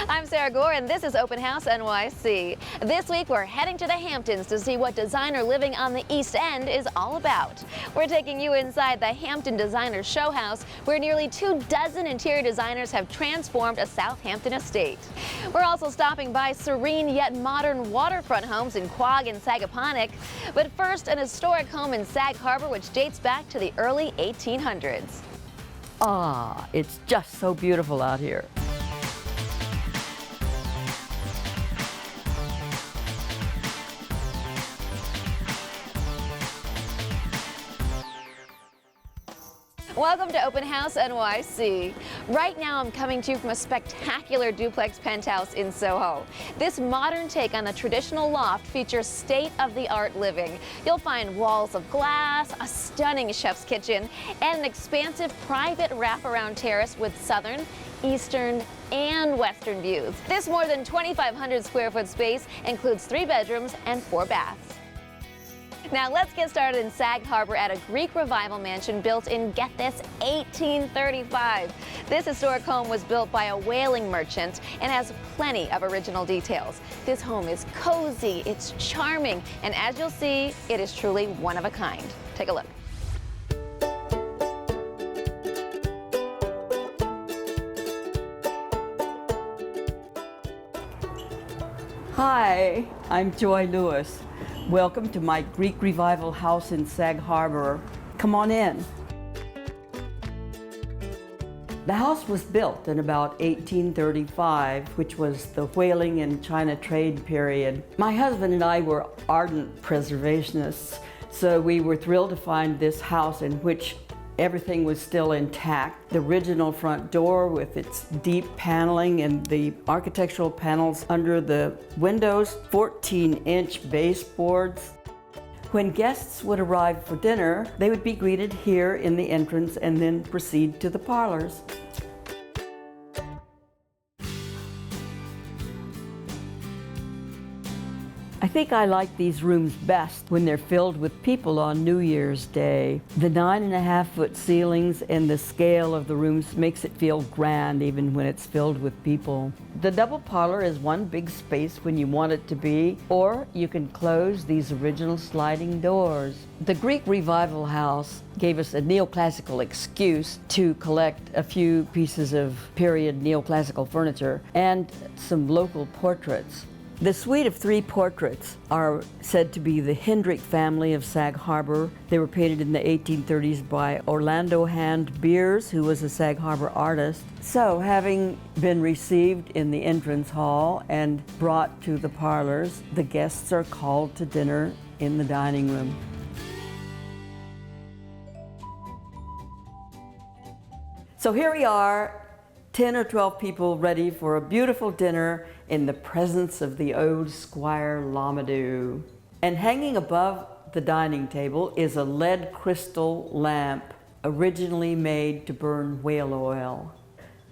I'm Sarah Gore, and this is Open House NYC. This week, we're heading to the Hamptons to see what designer living on the East End is all about. We're taking you inside the Hampton Designer Showhouse, where nearly 24 interior designers have transformed a Southampton estate. We're also stopping by serene yet modern waterfront homes in Quogue and Sagaponack. But first, an historic home in Sag Harbor, which dates back to the early 1800s. Ah, it's just so beautiful out here. Welcome to Open House NYC. Right now I'm coming to you from a spectacular duplex penthouse in Soho. This modern take on a traditional loft features state-of-the-art living. You'll find walls of glass, a stunning chef's kitchen, and an expansive private wraparound terrace with southern, eastern, and western views. This more than 2,500 square foot space includes 3 bedrooms and 4 baths. Now let's get started in Sag Harbor at a Greek Revival mansion built in, get this, 1835. This historic home was built by a whaling merchant and has plenty of original details. This home is cozy, it's charming, and as you'll see, it is truly one of a kind. Take a look. Hi, I'm Joy Lewis. Welcome to my Greek Revival house in Sag Harbor. Come on in. The house was built in about 1835, which was the whaling and China trade period. My husband and I were ardent preservationists, so we were thrilled to find this house in which everything was still intact. The original front door with its deep paneling and the architectural panels under the windows, 14-inch baseboards. When guests would arrive for dinner, they would be greeted here in the entrance and then proceed to the parlors. I think I like these rooms best when they're filled with people on New Year's Day. The 9.5-foot ceilings and the scale of the rooms makes it feel grand even when it's filled with people. The double parlor is one big space when you want it to be, or you can close these original sliding doors. The Greek Revival house gave us a neoclassical excuse to collect a few pieces of period neoclassical furniture and some local portraits. The suite of 3 portraits are said to be the Hendrick family of Sag Harbor. They were painted in the 1830s by Orlando Hand Beers, who was a Sag Harbor artist. So, having been received in the entrance hall and brought to the parlors, the guests are called to dinner in the dining room. So here we are, 10 or 12 people ready for a beautiful dinner in the presence of the old Squire Lamadou. And hanging above the dining table is a lead crystal lamp, originally made to burn whale oil.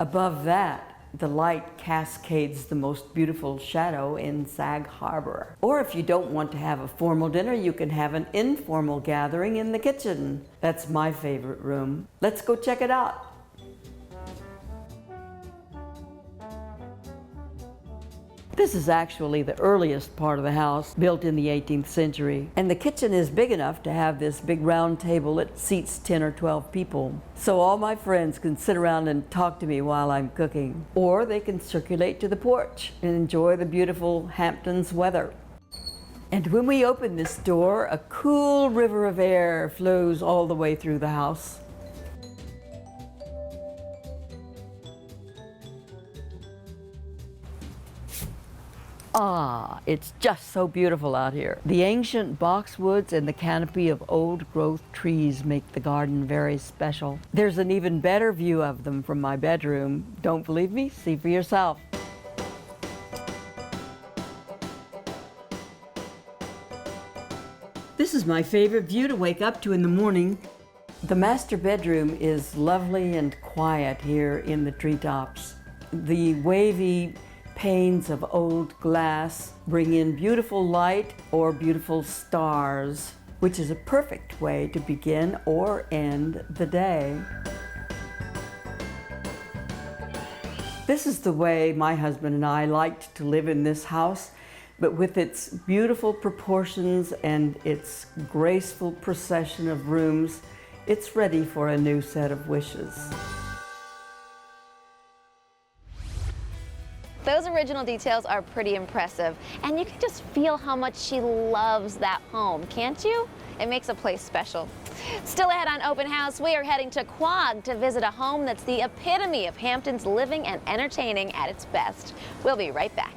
Above that, the light cascades the most beautiful shadow in Sag Harbor. Or if you don't want to have a formal dinner, you can have an informal gathering in the kitchen. That's my favorite room. Let's go check it out. This is actually the earliest part of the house, built in the 18th century. And the kitchen is big enough to have this big round table that seats 10 or 12 people. So all my friends can sit around and talk to me while I'm cooking. Or they can circulate to the porch and enjoy the beautiful Hamptons weather. And when we open this door, a cool river of air flows all the way through the house. Ah, it's just so beautiful out here. The ancient boxwoods and the canopy of old-growth trees make the garden very special. There's an even better view of them from my bedroom. Don't believe me? See for yourself. This is my favorite view to wake up to in the morning. The master bedroom is lovely and quiet here in the treetops. The wavy panes of old glass bring in beautiful light or beautiful stars, which is a perfect way to begin or end the day. This is the way my husband and I liked to live in this house, but with its beautiful proportions and its graceful procession of rooms, it's ready for a new set of wishes. Those original details are pretty impressive, and you can just feel how much she loves that home, can't you? It makes a place special. Still ahead on Open House, we are heading to Quogue to visit a home that's the epitome of Hampton's living and entertaining at its best. We'll be right back.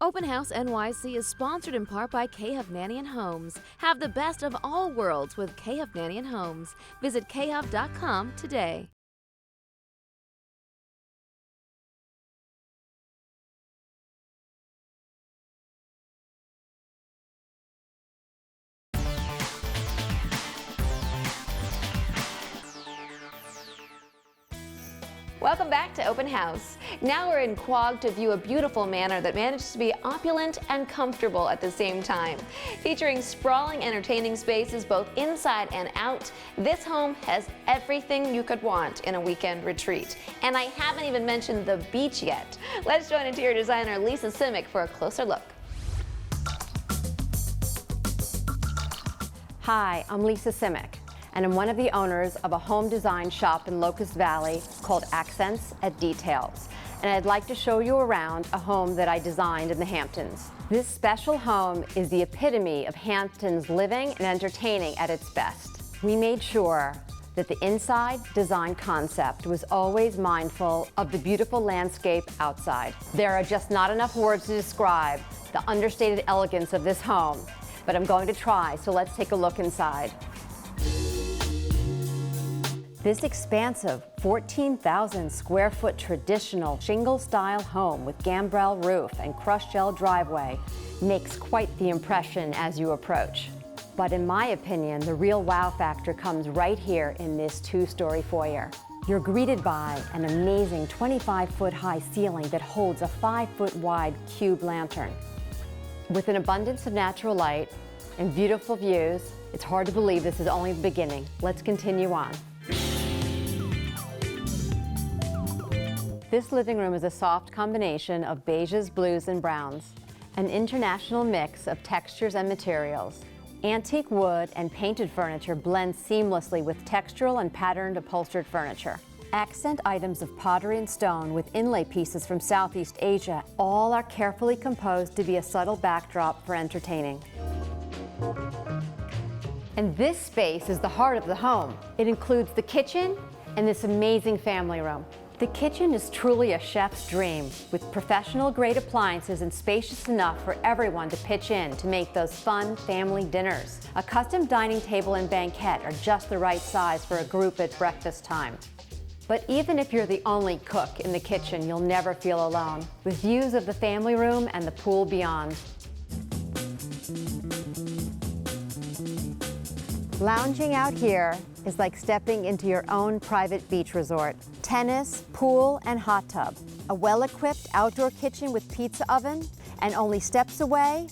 Open House NYC is sponsored in part by K. Hovnanian Homes. Have the best of all worlds with K. Hovnanian Homes. Visit khov.com today. Welcome back to Open House. Now we're in Quogue to view a beautiful manor that manages to be opulent and comfortable at the same time. Featuring sprawling entertaining spaces both inside and out, this home has everything you could want in a weekend retreat. And I haven't even mentioned the beach yet. Let's join interior designer Lisa Simic for a closer look. Hi, I'm Lisa Simic, and I'm one of the owners of a home design shop in Locust Valley called Accents at Details. And I'd like to show you around a home that I designed in the Hamptons. This special home is the epitome of Hampton's living and entertaining at its best. We made sure that the inside design concept was always mindful of the beautiful landscape outside. There are just not enough words to describe the understated elegance of this home, but I'm going to try, so let's take a look inside. This expansive 14,000 square foot traditional shingle-style home with gambrel roof and crushed gel driveway makes quite the impression as you approach. But in my opinion, the real wow factor comes right here in this two-story foyer. You're greeted by an amazing 25-foot high ceiling that holds a 5-foot wide cube lantern. With an abundance of natural light and beautiful views, it's hard to believe this is only the beginning. Let's continue on. This living room is a soft combination of beiges, blues, and browns, an international mix of textures and materials. Antique wood and painted furniture blend seamlessly with textural and patterned upholstered furniture. Accent items of pottery and stone with inlay pieces from Southeast Asia all are carefully composed to be a subtle backdrop for entertaining. And this space is the heart of the home. It includes the kitchen and this amazing family room. The kitchen is truly a chef's dream, with professional-grade appliances and spacious enough for everyone to pitch in to make those fun family dinners. A custom dining table and banquette are just the right size for a group at breakfast time. But even if you're the only cook in the kitchen, you'll never feel alone, with views of the family room and the pool beyond. Lounging out here is like stepping into your own private beach resort. Tennis, pool, and hot tub. A well-equipped outdoor kitchen with pizza oven, and only steps away,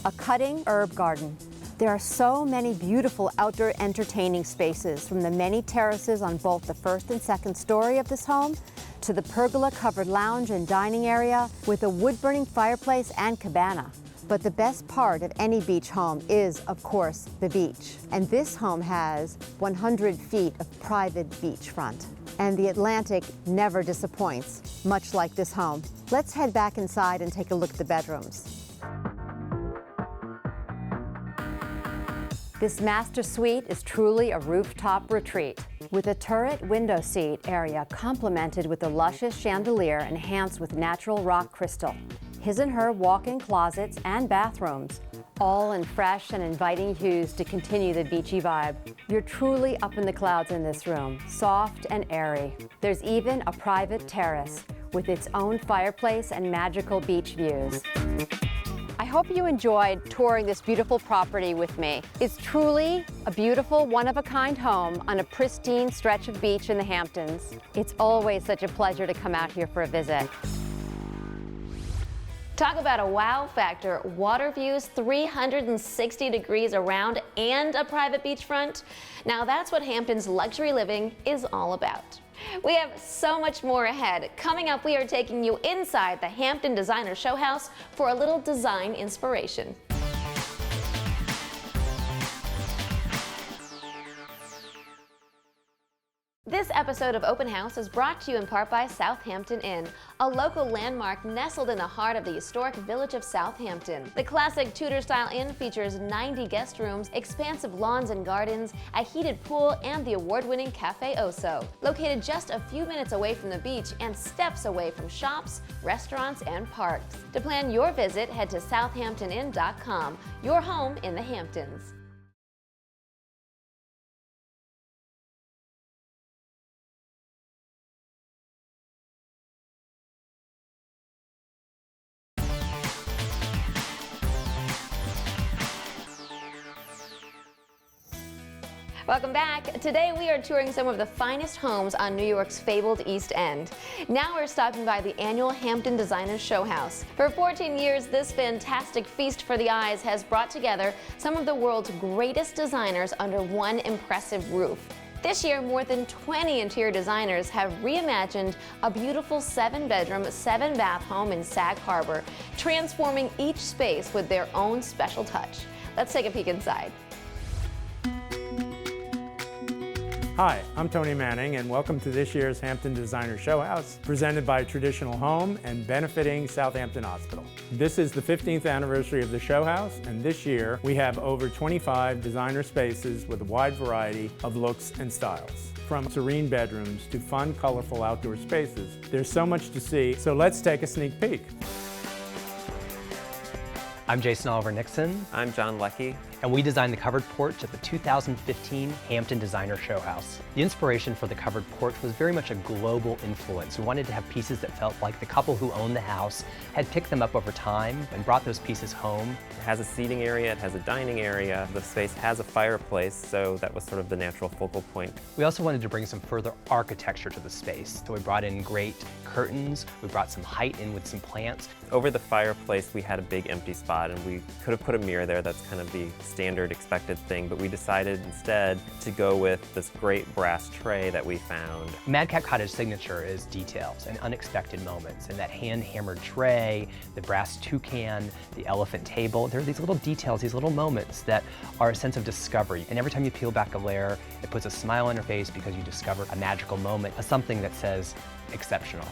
a cutting herb garden. There are so many beautiful outdoor entertaining spaces, from the many terraces on both the first and second story of this home to the pergola-covered lounge and dining area with a wood-burning fireplace and cabana. But the best part of any beach home is, of course, the beach. And this home has 100 feet of private beachfront. And the Atlantic never disappoints, much like this home. Let's head back inside and take a look at the bedrooms. This master suite is truly a rooftop retreat, with a turret window seat area complemented with a luscious chandelier enhanced with natural rock crystal. His and her walk-in closets and bathrooms, all in fresh and inviting hues to continue the beachy vibe. You're truly up in the clouds in this room, soft and airy. There's even a private terrace with its own fireplace and magical beach views. I hope you enjoyed touring this beautiful property with me. It's truly a beautiful, one-of-a-kind home on a pristine stretch of beach in the Hamptons. It's always such a pleasure to come out here for a visit. Talk about a wow factor. Water views 360 degrees around and a private beachfront. Now that's what Hampton's luxury living is all about. We have so much more ahead. Coming up, we are taking you inside the Hampton Designer Showhouse for a little design inspiration. This episode of Open House is brought to you in part by Southampton Inn, a local landmark nestled in the heart of the historic village of Southampton. The classic Tudor-style inn features 90 guest rooms, expansive lawns and gardens, a heated pool, and the award-winning Cafe Oso. Located just a few minutes away from the beach and steps away from shops, restaurants, and parks. To plan your visit, head to southamptoninn.com, your home in the Hamptons. Welcome back. Today we are touring some of the finest homes on New York's fabled East End. Now we're stopping by the annual Hampton Designer Showhouse. For 14 years, this fantastic feast for the eyes has brought together some of the world's greatest designers under one impressive roof. This year, more than 20 interior designers have reimagined a beautiful 7-bedroom, 7-bath home in Sag Harbor, transforming each space with their own special touch. Let's take a peek inside. Hi, I'm Tony Manning, and welcome to this year's Hampton Designer Showhouse, presented by Traditional Home and benefiting Southampton Hospital. This is the 15th anniversary of the Showhouse, and this year we have over 25 designer spaces with a wide variety of looks and styles. From serene bedrooms to fun, colorful outdoor spaces, there's so much to see, so let's take a sneak peek. I'm Jason Oliver Nixon. I'm John Leckie. And we designed the covered porch at the 2015 Hampton Designer Showhouse. The inspiration for the covered porch was very much a global influence. We wanted to have pieces that felt like the couple who owned the house had picked them up over time and brought those pieces home. It has a seating area, it has a dining area. The space has a fireplace, so that was sort of the natural focal point. We also wanted to bring some further architecture to the space. So we brought in great curtains, we brought some height in with some plants. Over the fireplace, we had a big empty spot, and we could have put a mirror there. That's kind of the standard expected thing, but we decided instead to go with this great brass tray that we found. Madcap Cottage signature is details and unexpected moments, and that hand-hammered tray, the brass toucan, the elephant table. There are these little details, these little moments that are a sense of discovery, and every time you peel back a layer, it puts a smile on your face because you discover a magical moment, something that says exceptional.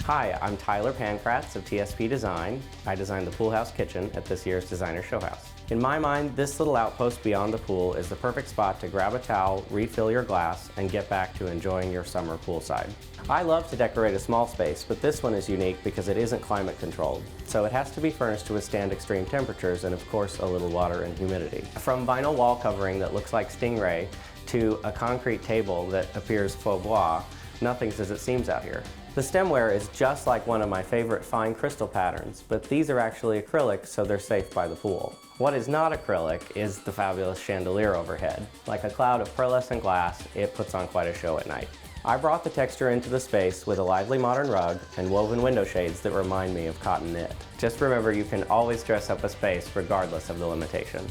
Hi, I'm Tyler Pankratz of TSP Design. I designed the pool house kitchen at this year's Designer Showhouse. In my mind, this little outpost beyond the pool is the perfect spot to grab a towel, refill your glass, and get back to enjoying your summer poolside. I love to decorate a small space, but this one is unique because it isn't climate controlled. So it has to be furnished to withstand extreme temperatures and of course a little water and humidity. From vinyl wall covering that looks like stingray to a concrete table that appears faux bois, nothing's as it seems out here. The stemware is just like one of my favorite fine crystal patterns, but these are actually acrylic, so they're safe by the pool. What is not acrylic is the fabulous chandelier overhead. Like a cloud of pearlescent glass, it puts on quite a show at night. I brought the texture into the space with a lively modern rug and woven window shades that remind me of cotton knit. Just remember, you can always dress up a space regardless of the limitation.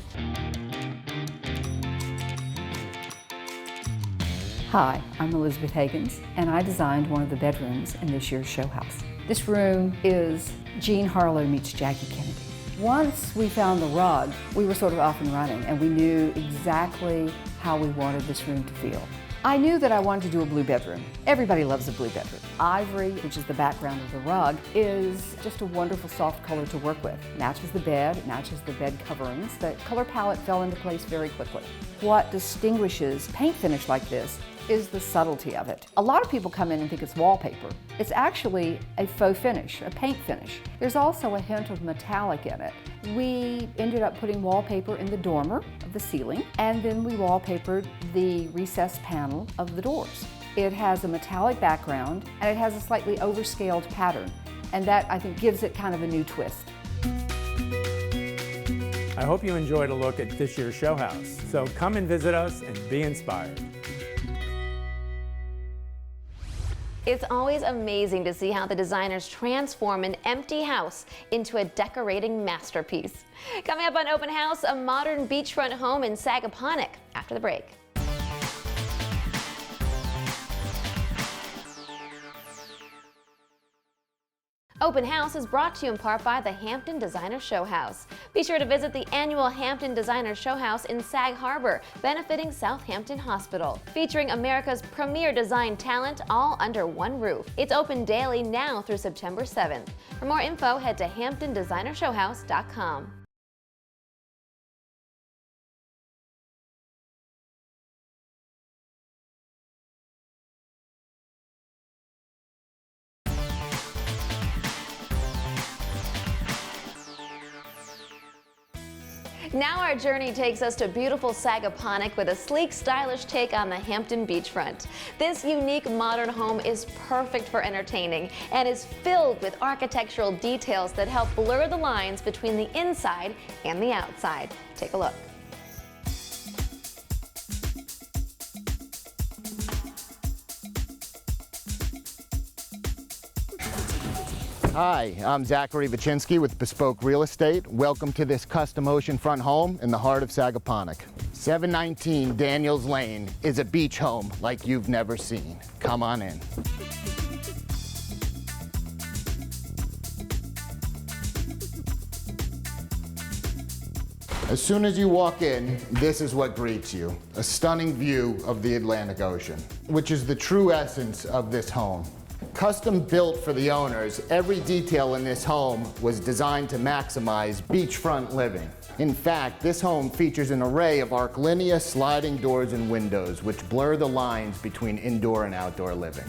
Hi, I'm Elizabeth Higgins, and I designed one of the bedrooms in this year's Showhouse. This room is Jean Harlow meets Jackie Kennedy. Once we found the rug, we were sort of off and running, and we knew exactly how we wanted this room to feel. I knew that I wanted to do a blue bedroom. Everybody loves a blue bedroom. Ivory, which is the background of the rug, is just a wonderful soft color to work with. Matches the bed, it matches the bed coverings. The color palette fell into place very quickly. What distinguishes paint finish like this is the subtlety of it. A lot of people come in and think it's wallpaper. It's actually a faux finish, a paint finish. There's also a hint of metallic in it. We ended up putting wallpaper in the dormer of the ceiling, and then we wallpapered the recessed panel of the doors. It has a metallic background, and it has a slightly overscaled pattern, and that, I think, gives it kind of a new twist. I hope you enjoyed a look at this year's Showhouse, so come and visit us and be inspired. It's always amazing to see how the designers transform an empty house into a decorating masterpiece. Coming up on Open House, a modern beachfront home in Sagaponack after the break. Open House is brought to you in part by the Hampton Designer Showhouse. Be sure to visit the annual Hampton Designer Showhouse in Sag Harbor, benefiting Southampton Hospital, featuring America's premier design talent all under one roof. It's open daily now through September 7th. For more info, head to hamptondesignershowhouse.com. Now our journey takes us to beautiful Sagaponack with a sleek, stylish take on the Hampton beachfront. This unique modern home is perfect for entertaining and is filled with architectural details that help blur the lines between the inside and the outside. Take a look. Hi, I'm Zachary Vachinsky with Bespoke Real Estate. Welcome to this custom oceanfront home in the heart of Sagaponack. 719 Daniels Lane is a beach home like you've never seen. Come on in. As soon as you walk in, this is what greets you. A stunning view of the Atlantic Ocean, which is the true essence of this home. Custom built for the owners, every detail in this home was designed to maximize beachfront living. In fact, this home features an array of Arclinia sliding doors and windows which blur the lines between indoor and outdoor living.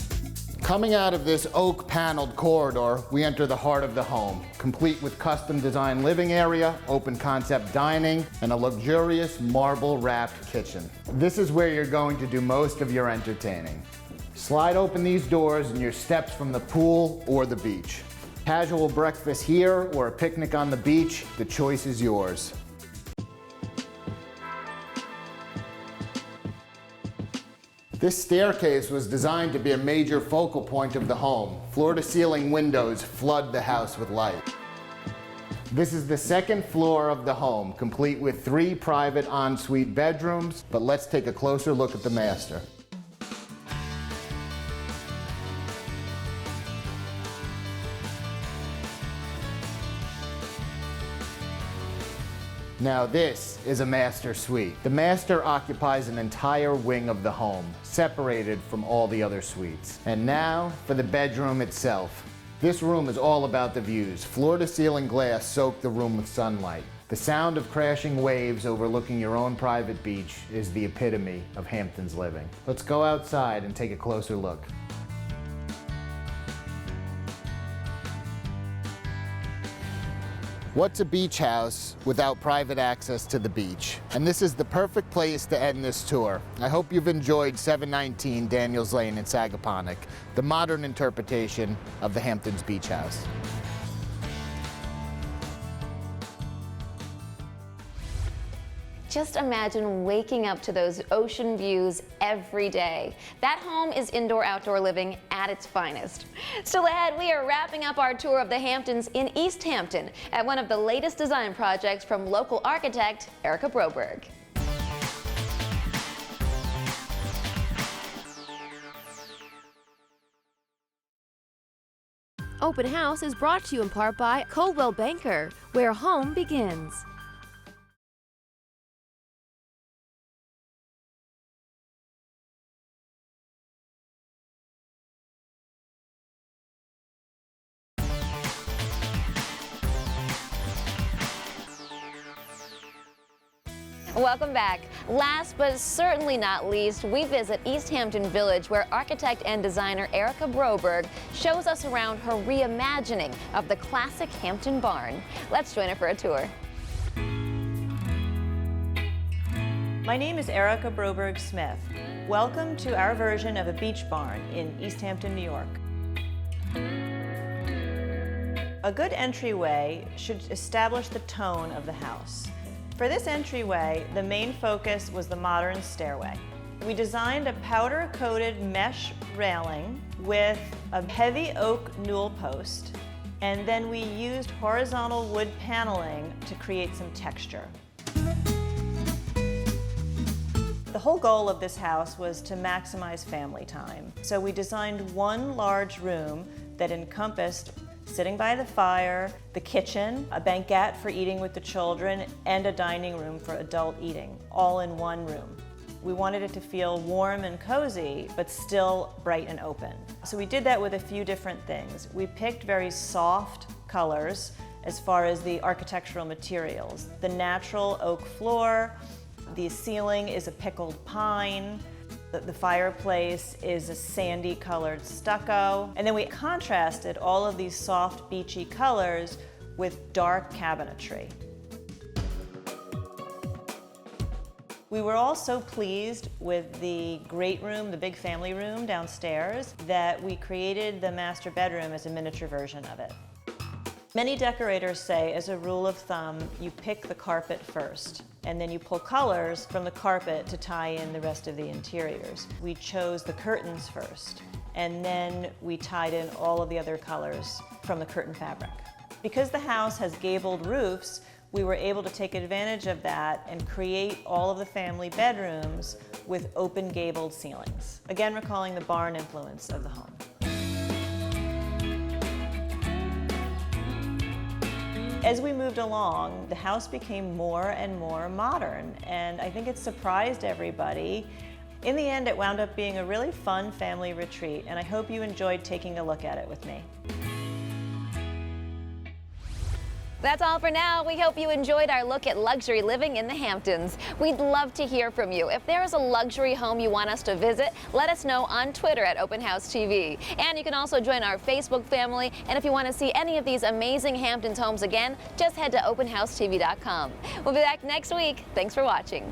Coming out of this oak paneled corridor, we enter the heart of the home, complete with custom designed living area, open concept dining, and a luxurious marble wrapped kitchen. This is where you're going to do most of your entertaining. Slide open these doors and you're steps from the pool or the beach. Casual breakfast here or a picnic on the beach, the choice is yours. This staircase was designed to be a major focal point of the home. Floor-to-ceiling windows flood the house with light. This is the second floor of the home, complete with 3 private ensuite bedrooms, but let's take a closer look at the master. Now this is a master suite. The master occupies an entire wing of the home, separated from all the other suites. And now for the bedroom itself. This room is all about the views. Floor-to-ceiling glass soak the room with sunlight. The sound of crashing waves overlooking your own private beach is the epitome of Hampton's living. Let's go outside and take a closer look. What's a beach house without private access to the beach? And this is the perfect place to end this tour. I hope you've enjoyed 719 Daniels Lane in Sagaponack, the modern interpretation of the Hamptons Beach House. Just imagine waking up to those ocean views every day. That home is indoor-outdoor living at its finest. Still ahead, we are wrapping up our tour of the Hamptons in East Hampton at one of the latest design projects from local architect Erica Broberg. Open House is brought to you in part by Coldwell Banker, where home begins. Welcome back. Last but certainly not least, we visit East Hampton Village, where architect and designer Erica Broberg shows us around her reimagining of the classic Hampton barn. Let's join her for a tour. My name is Erica Broberg Smith. Welcome to our version of a beach barn in East Hampton, New York. A good entryway should establish the tone of the house. For this entryway, the main focus was the modern stairway. We designed a powder-coated mesh railing with a heavy oak newel post, and then we used horizontal wood paneling to create some texture. The whole goal of this house was to maximize family time. So we designed one large room that encompassed sitting by the fire, the kitchen, a banquette for eating with the children, and a dining room for adult eating, all in one room. We wanted it to feel warm and cozy, but still bright and open. So we did that with a few different things. We picked very soft colors as far as the architectural materials. The natural oak floor, the ceiling is a pickled pine, the fireplace is a sandy colored stucco, and then we contrasted all of these soft beachy colors with dark cabinetry. We were all so pleased with the great room, the big family room downstairs, that we created the master bedroom as a miniature version of it. Many decorators say, as a rule of thumb, you pick the carpet first, and then you pull colors from the carpet to tie in the rest of the interiors. We chose the curtains first, and then we tied in all of the other colors from the curtain fabric. Because the house has gabled roofs, we were able to take advantage of that and create all of the family bedrooms with open gabled ceilings, again recalling the barn influence of the home. As we moved along, the house became more and more modern, and I think it surprised everybody. In the end, it wound up being a really fun family retreat, and I hope you enjoyed taking a look at it with me. That's all for now. We hope you enjoyed our look at luxury living in the Hamptons. We'd love to hear from you. If there is a luxury home you want us to visit, let us know on Twitter at Open House TV. And you can also join our Facebook family. And if you want to see any of these amazing Hamptons homes again, just head to openhousetv.com. We'll be back next week. Thanks for watching.